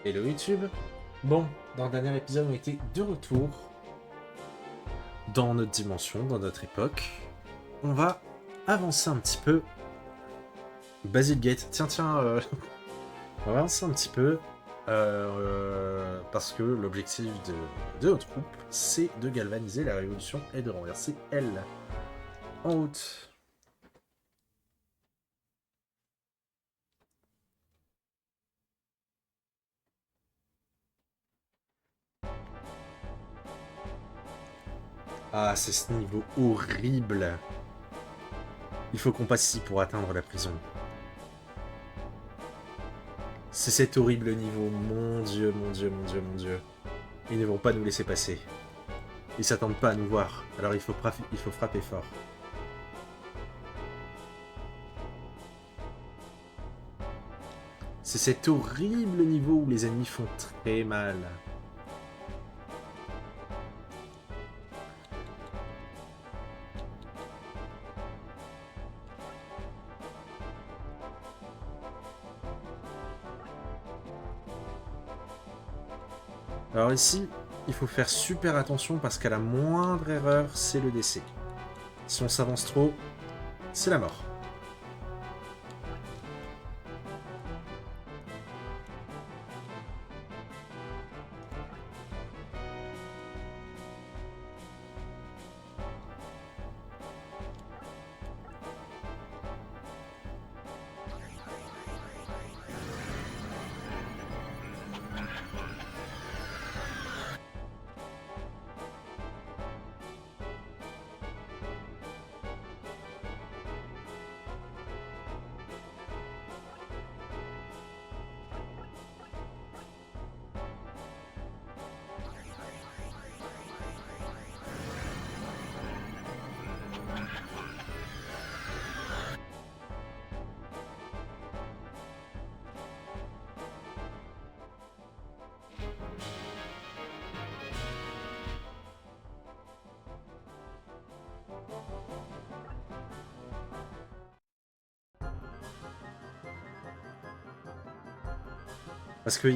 Hello YouTube. Bon, dans le dernier épisode, on était de retour dans notre dimension, dans notre époque. On va avancer un petit peu. Basil Gate, tiens, on va avancer un petit peu. Parce que l'objectif de notre groupe, c'est de galvaniser la révolution et de renverser elle. En route. Ah, c'est ce niveau horrible. Il faut qu'on passe ici pour atteindre la prison. C'est cet horrible niveau. Mon dieu, mon dieu, mon dieu, mon dieu. Ils ne vont pas nous laisser passer. Ils s'attendent pas à nous voir, alors il faut frapper fort. C'est cet horrible niveau où les ennemis font très mal. Alors ici, il faut faire super attention parce qu'à la moindre erreur, c'est le décès. Si on s'avance trop, c'est la mort. Parce que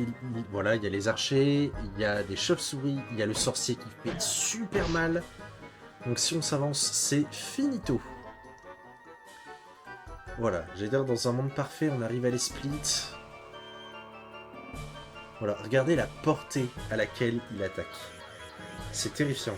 voilà, il y a les archers, il y a des chauves-souris, il y a le sorcier qui fait super mal. Donc si on s'avance, c'est finito. Voilà, j'allais dire dans un monde parfait, on arrive à les splits. Voilà, regardez la portée à laquelle il attaque. C'est terrifiant.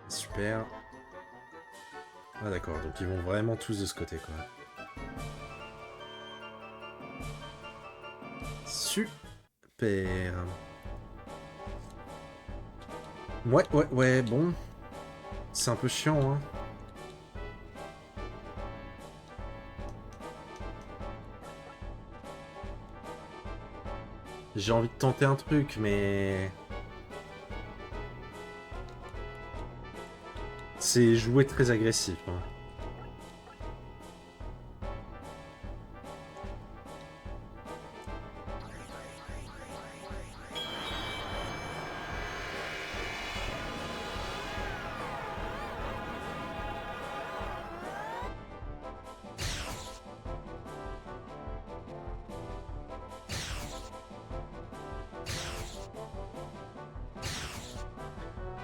Super. Ah d'accord, donc ils vont vraiment tous de ce côté quoi. Super. Ouais, bon. C'est un peu chiant, hein. J'ai envie de tenter un truc, mais... C'est jouer très agressif, hein.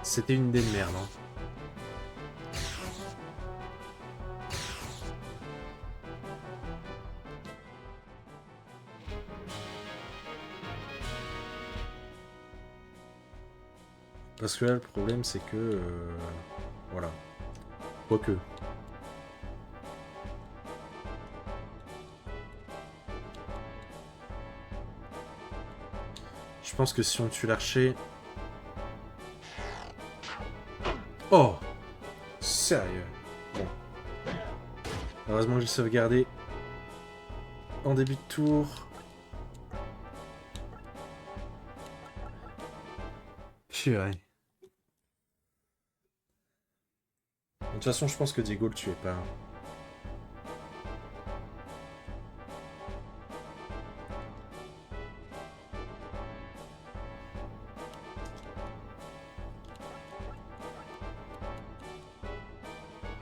C'était une idée de merde, hein. Parce que là, le problème, c'est que... voilà. Quoique. Je pense que si on tue l'archer... Oh! Sérieux. Bon. Heureusement que j'ai sauvegardé en début de tour. Purée. De toute façon, je pense que Diego le tuait pas.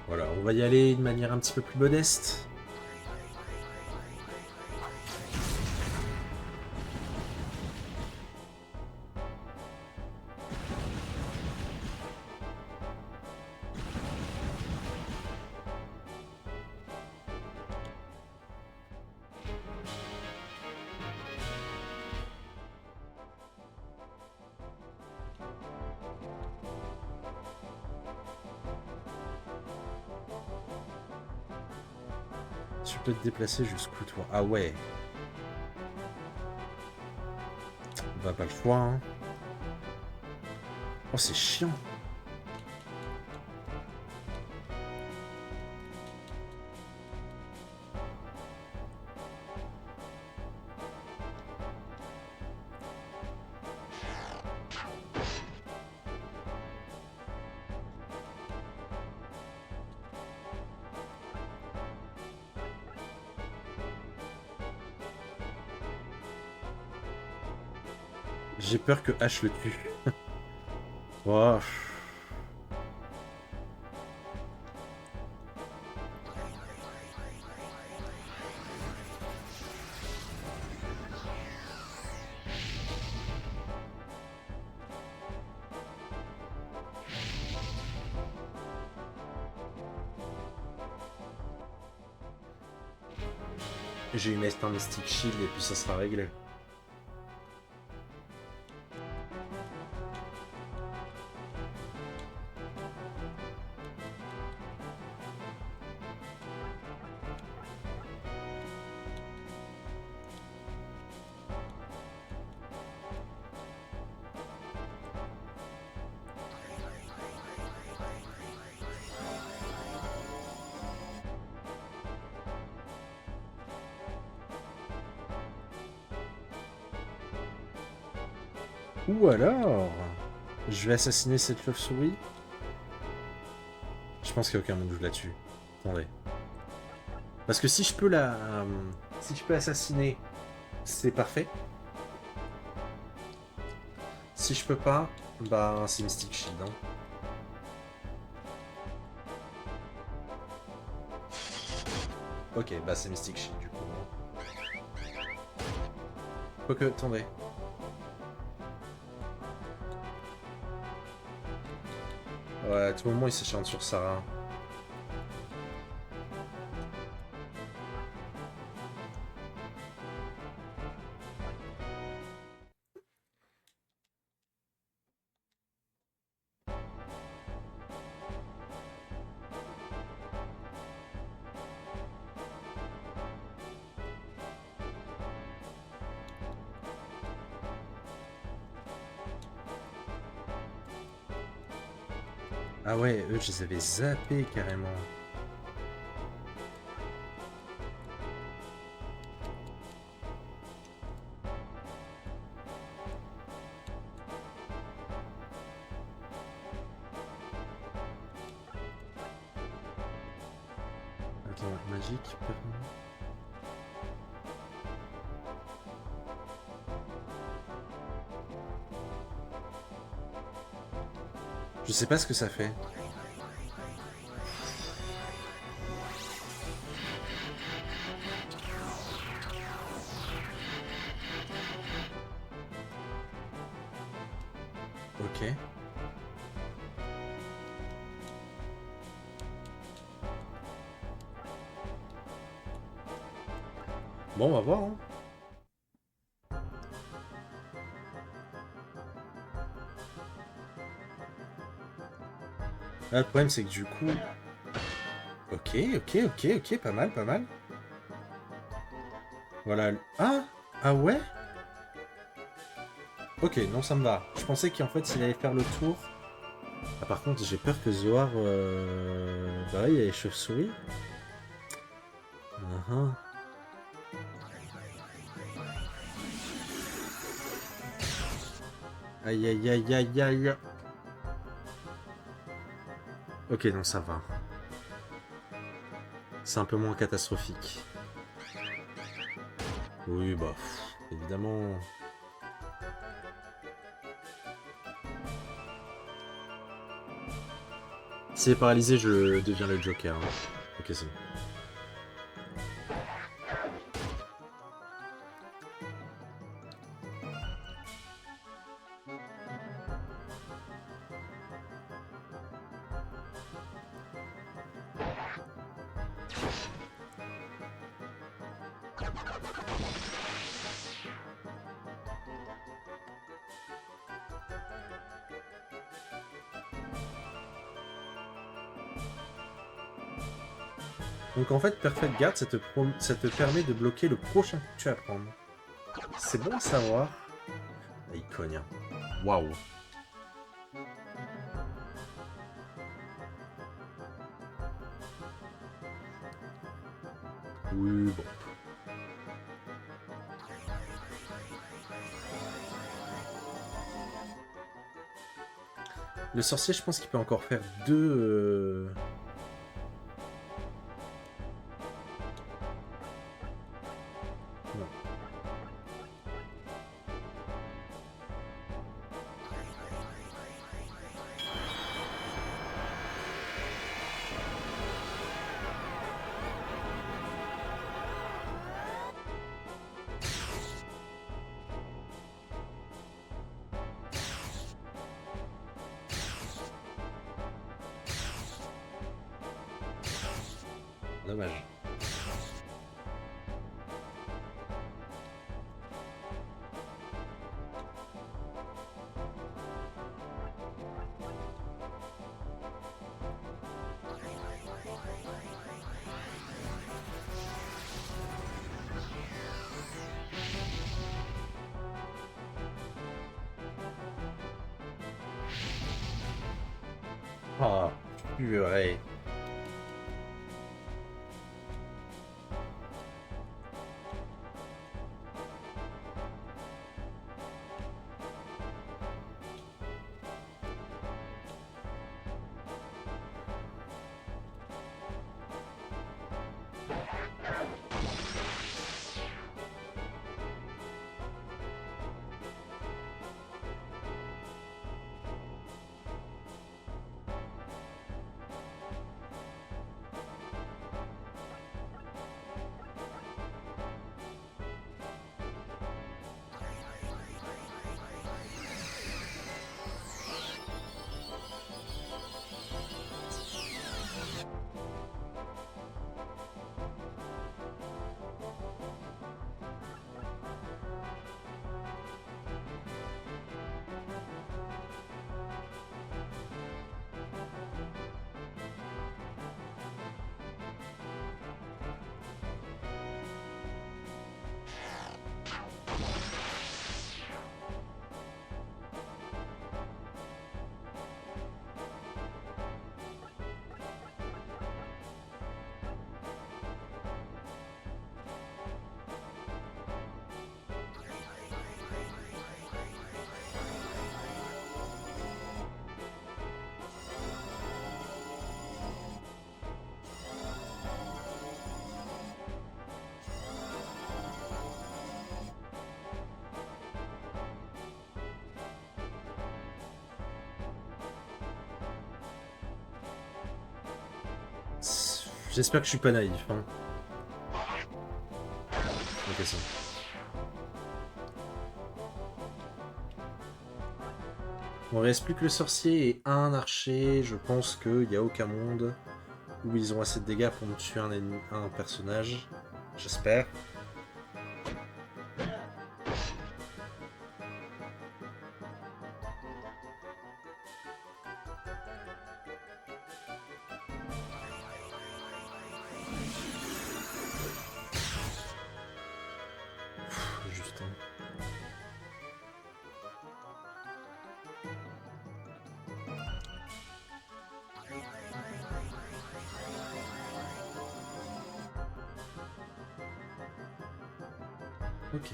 Voilà, on va y aller de manière un petit peu plus modeste. Tu peux te déplacer jusqu'où, toi? Ah ouais. Bah, pas le choix, hein. Oh, c'est chiant. J'ai peur que H le tue. Oh. J'ai eu un Mystic Shield et puis ça sera réglé. Ou alors, je vais assassiner cette chauve-souris. Je pense qu'il n'y a aucun monde où je la tue. Attendez. Parce que si je peux la... si je peux assassiner, c'est parfait. Si je peux pas, bah c'est Mystic Shield. Hein. Ok, bah c'est Mystic Shield du coup. Quoique, attendez. Ouais, à tout moment il s'acharne sur Sarah. Ah ouais, eux je les avais zappés carrément. Attends, magique, permanent. Je sais pas ce que ça fait. Ok. Bon, on va voir. Hein. Là, le problème, c'est que du coup... Ok, ok, pas mal, pas mal. Voilà. Ah! Ah ouais? Ok, non, ça me va. Je pensais qu'en fait, il allait faire le tour. Ah, par contre, j'ai peur que Zoar... Bah oui, il y a les chauves-souris. Uh-huh. Aïe, aïe, aïe, aïe, aïe. Ok, non, ça va. C'est un peu moins catastrophique. Oui, bah, évidemment. S'il est paralysé, je deviens le Joker. Hein. Ok, c'est bon. Donc en fait, Perfect Guard, ça te permet de bloquer le prochain coup que tu vas prendre. C'est bon à savoir. Ah, il cogne. Hein. Waouh. Oui, bon. Le sorcier, je pense qu'il peut encore faire deux... Non. Dommage. Ah, purée. J'espère que je suis pas naïf. Hein. Ok, ça. Bon, il reste plus que le sorcier et un archer. Je pense qu'il n'y a aucun monde où ils ont assez de dégâts pour me tuer un personnage. J'espère. Juste. Hein. Ok.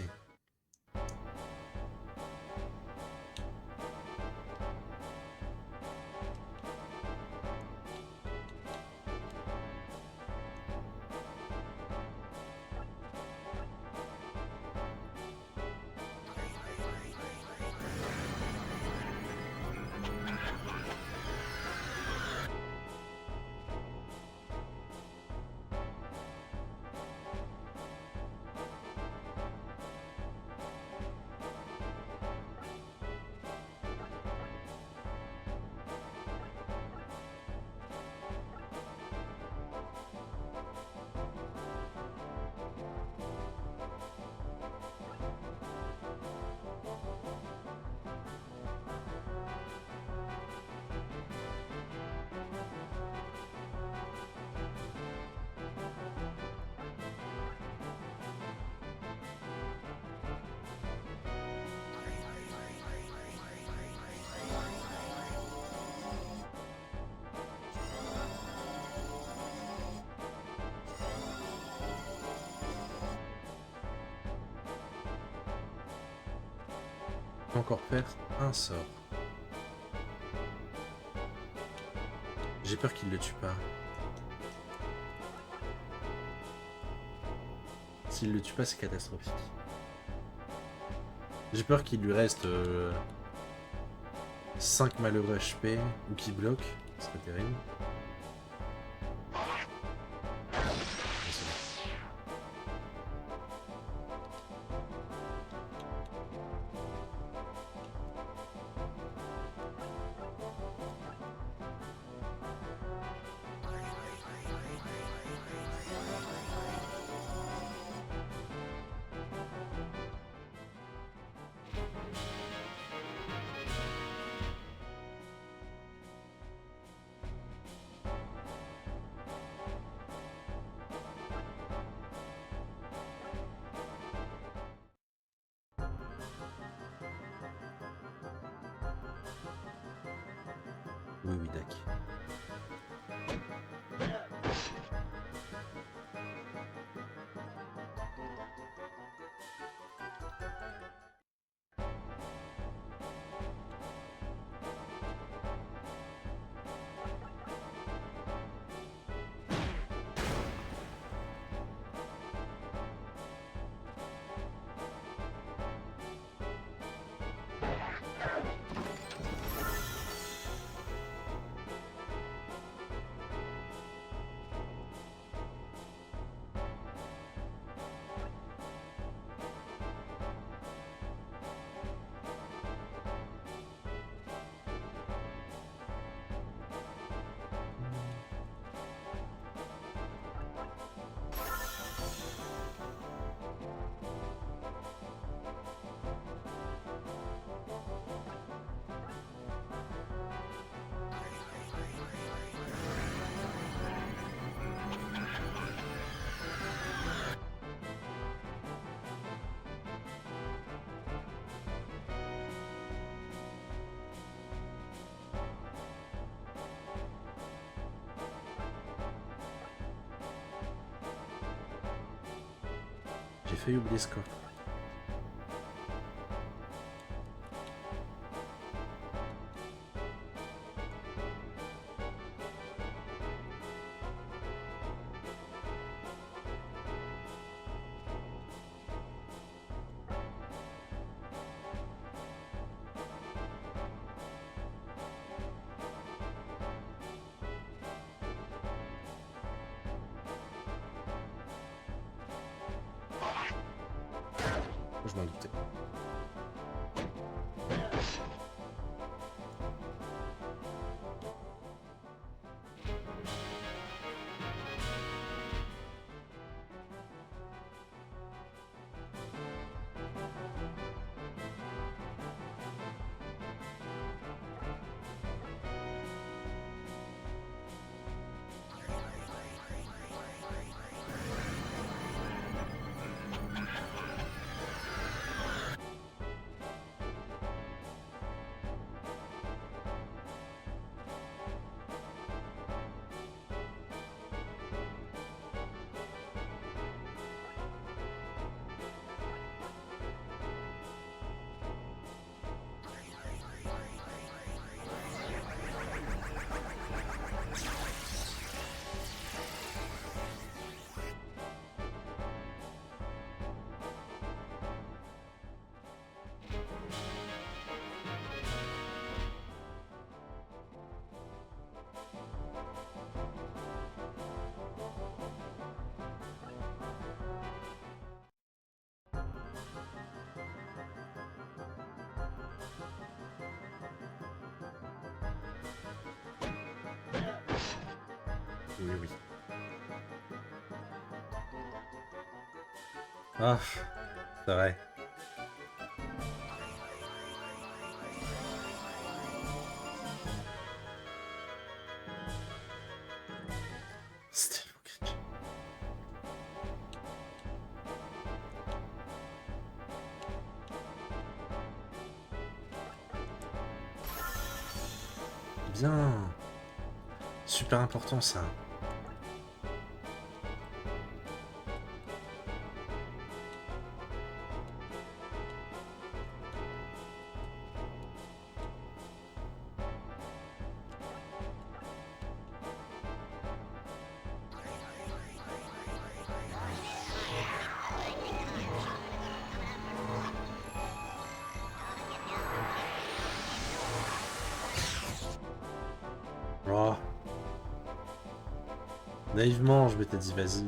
peut encore faire un sort. J'ai peur qu'il le tue pas. S'il le tue pas, c'est catastrophique. J'ai peur qu'il lui reste 5 malheureux HP ou qu'il bloque. Ce serait terrible. Oui, oui, Dak. J'ai failli oublier ce coffre. Je m'en doutais. Oui, oui. Ah, c'est vrai. C'était hypocrite. Bien. Super important ça. Naïvement, je m'étais dit, vas-y.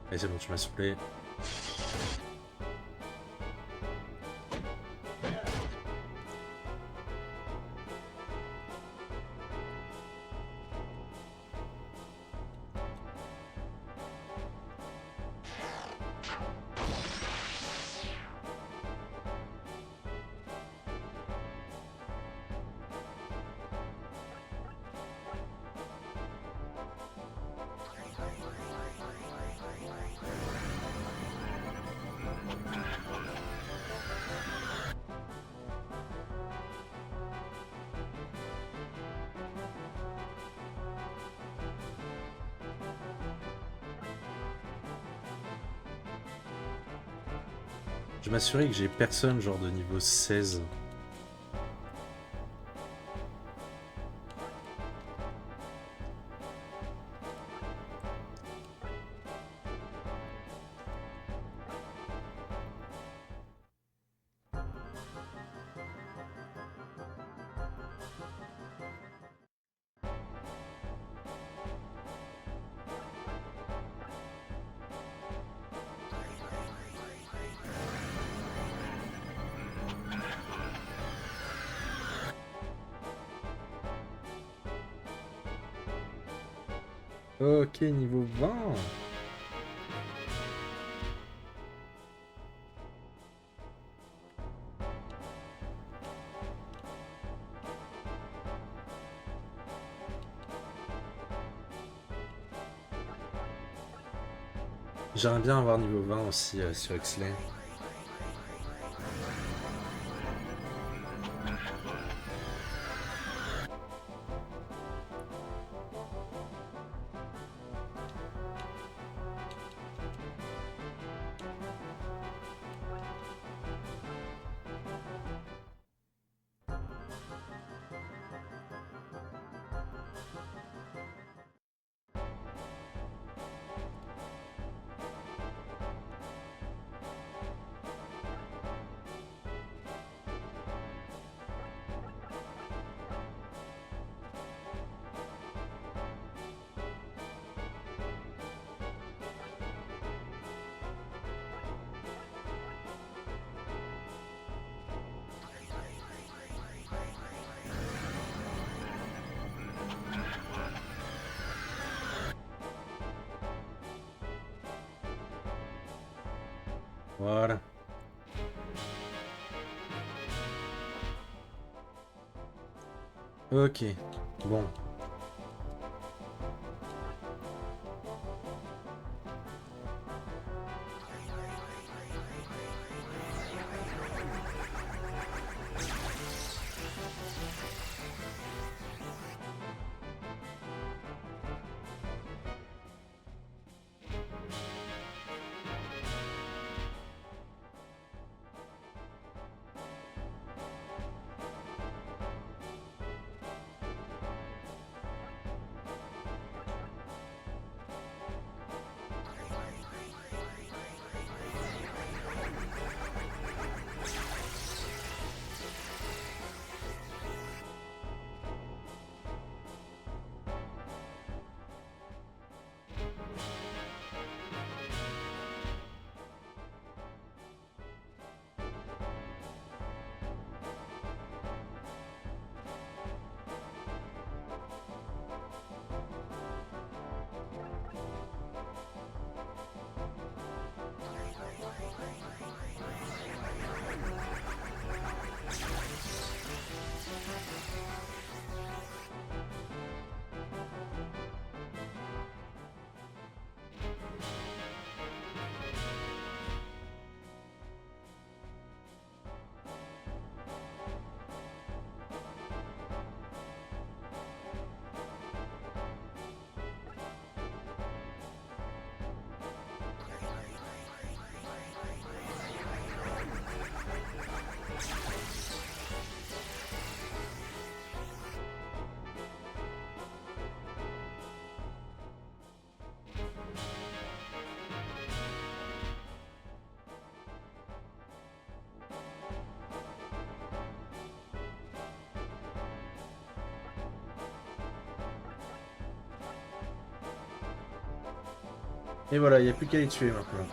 Allez, c'est bon, tu m'as soufflé. Je vais m'assurer que j'ai personne genre de niveau 16. Ok, niveau 20. J'aimerais bien avoir niveau 20 aussi sur Xley. Voilà. Ok, bon. Et voilà, il n'y a plus qu'à les tuer maintenant.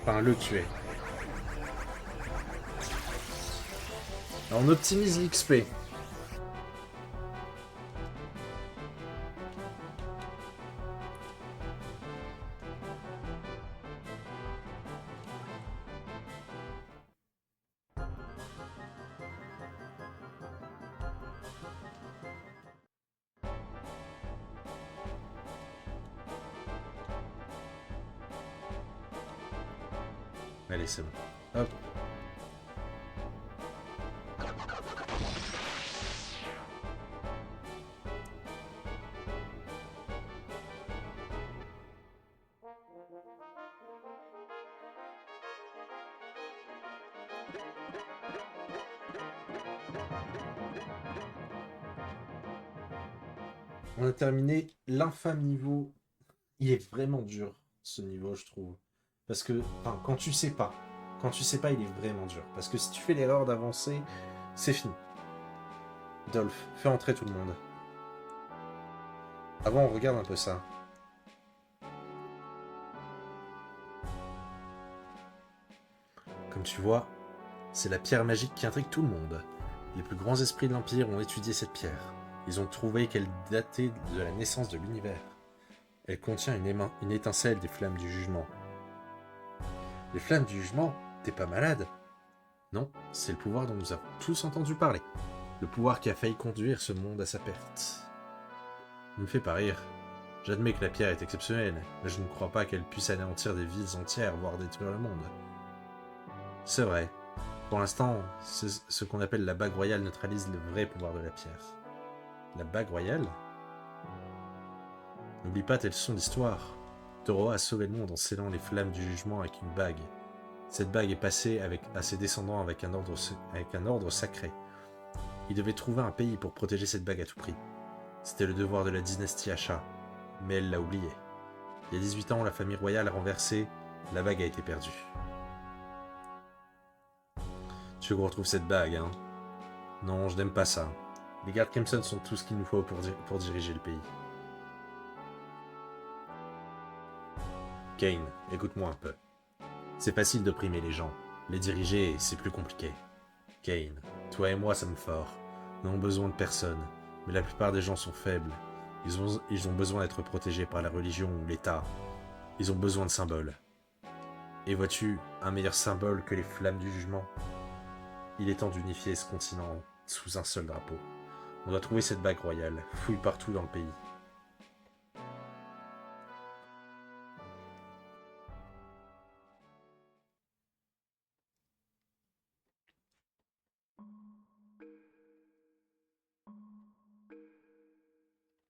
Enfin, le tuer. Alors, on optimise l'XP. Allez, c'est bon. Hop. On a terminé l'infâme niveau. Il est vraiment dur, ce niveau, je trouve. Parce que, enfin, quand tu sais pas, il est vraiment dur. Parce que si tu fais l'erreur d'avancer, c'est fini. Dolph, fais entrer tout le monde. Avant, on regarde un peu ça. Comme tu vois, c'est la pierre magique qui intrigue tout le monde. Les plus grands esprits de l'Empire ont étudié cette pierre. Ils ont trouvé qu'elle datait de la naissance de l'univers. Elle contient une étincelle des flammes du jugement. Les flammes du jugement? T'es pas malade? Non, c'est le pouvoir dont nous avons tous entendu parler. Le pouvoir qui a failli conduire ce monde à sa perte. Ne me fais pas rire. J'admets que la pierre est exceptionnelle, mais je ne crois pas qu'elle puisse anéantir des villes entières, voire détruire le monde. C'est vrai. Pour l'instant, ce qu'on appelle la bague royale neutralise le vrai pouvoir de la pierre. La bague royale? N'oublie pas tes leçons d'histoire. Toro a sauvé le monde en scellant les flammes du jugement avec une bague. Cette bague est passée à ses descendants avec un ordre sacré. Il devait trouver un pays pour protéger cette bague à tout prix. C'était le devoir de la dynastie Asha, mais elle l'a oublié. Il y a 18 ans, la famille royale a renversé, la bague a été perdue. Tu veux qu'on retrouve cette bague, hein? Non, je n'aime pas ça. Les gardes Crimson sont tout ce qu'il nous faut pour diriger le pays. Kane, écoute-moi un peu. C'est facile d'opprimer les gens. Les diriger, c'est plus compliqué. Kane, toi et moi sommes forts. Nous n'avons besoin de personne. Mais la plupart des gens sont faibles. Ils ont besoin d'être protégés par la religion ou l'État. Ils ont besoin de symboles. Et vois-tu, un meilleur symbole que les flammes du jugement? Il est temps d'unifier ce continent sous un seul drapeau. On doit trouver cette bague royale. Fouille partout dans le pays.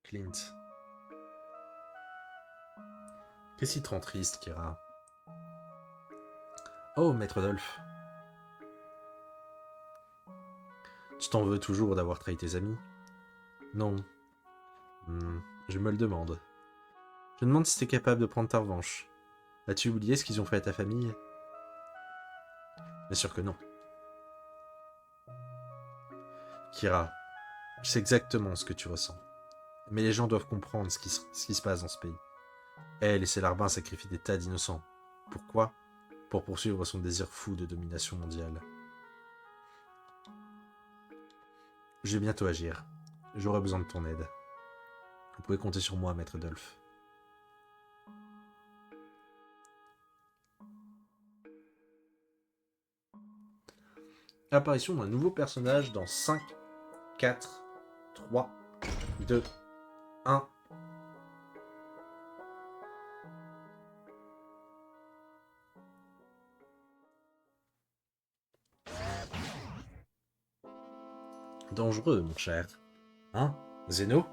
Clint. Qu'est-ce qui te rend triste, Kira? Oh, Maître Dolph. Tu t'en veux toujours d'avoir trahi tes amis? Non. Je me le demande. Je me demande si t'es capable de prendre ta revanche. As-tu oublié ce qu'ils ont fait à ta famille? Bien sûr que non. Kira, je sais exactement ce que tu ressens. Mais les gens doivent comprendre ce qui se passe dans ce pays. Elle et ses larbins sacrifient des tas d'innocents. Pourquoi? Pour poursuivre son désir fou de domination mondiale. Je vais bientôt agir. J'aurai besoin de ton aide. Vous pouvez compter sur moi, Maître Dolph. Apparition d'un nouveau personnage dans 5, 4, 3, 2, 1. Dangereux, mon cher. Hein, Zeno?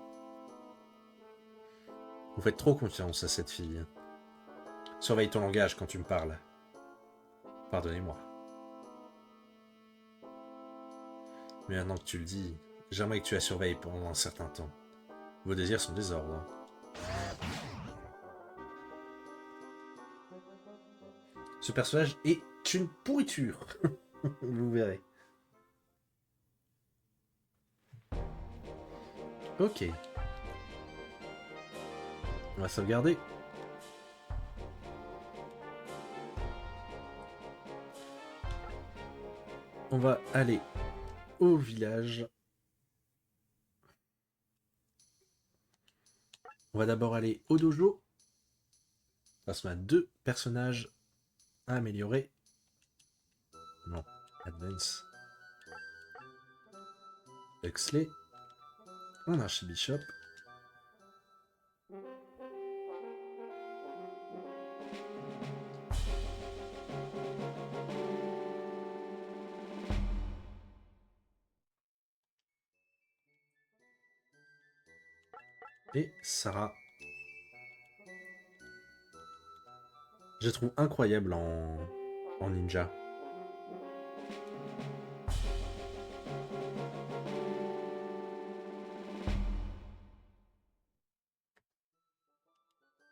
Vous faites trop confiance à cette fille. Surveille ton langage quand tu me parles. Pardonnez-moi. Mais maintenant que tu le dis, j'aimerais que tu la surveilles pendant un certain temps. Vos désirs sont des ordres. Ce personnage est une pourriture. Vous verrez. Ok. On va sauvegarder. On va aller au village. On va d'abord aller au dojo. Parce qu'on a 2 personnages à améliorer. Non, Advance. Huxley. On a Archibishop. Et Sarah. Je la trouve incroyable en ninja.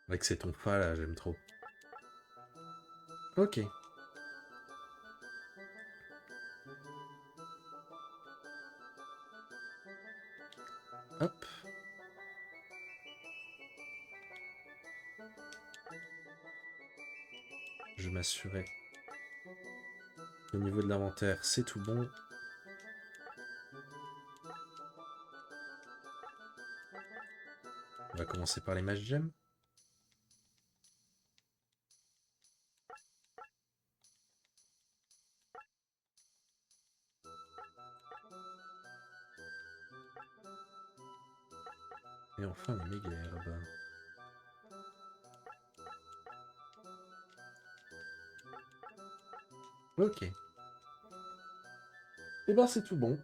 Avec ses tonfas là, j'aime trop. Ok. Hop. Je m'assurais. Au niveau de l'inventaire, c'est tout bon. On va commencer par les Mage Gems. Et enfin les méga herbes. Ok. Et ben c'est tout bon.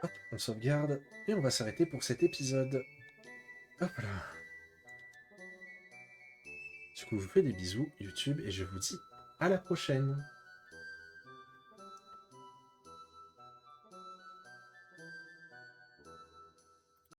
Hop, on sauvegarde et on va s'arrêter pour cet épisode. Hop là. Du coup, je vous fais des bisous YouTube et je vous dis à la prochaine.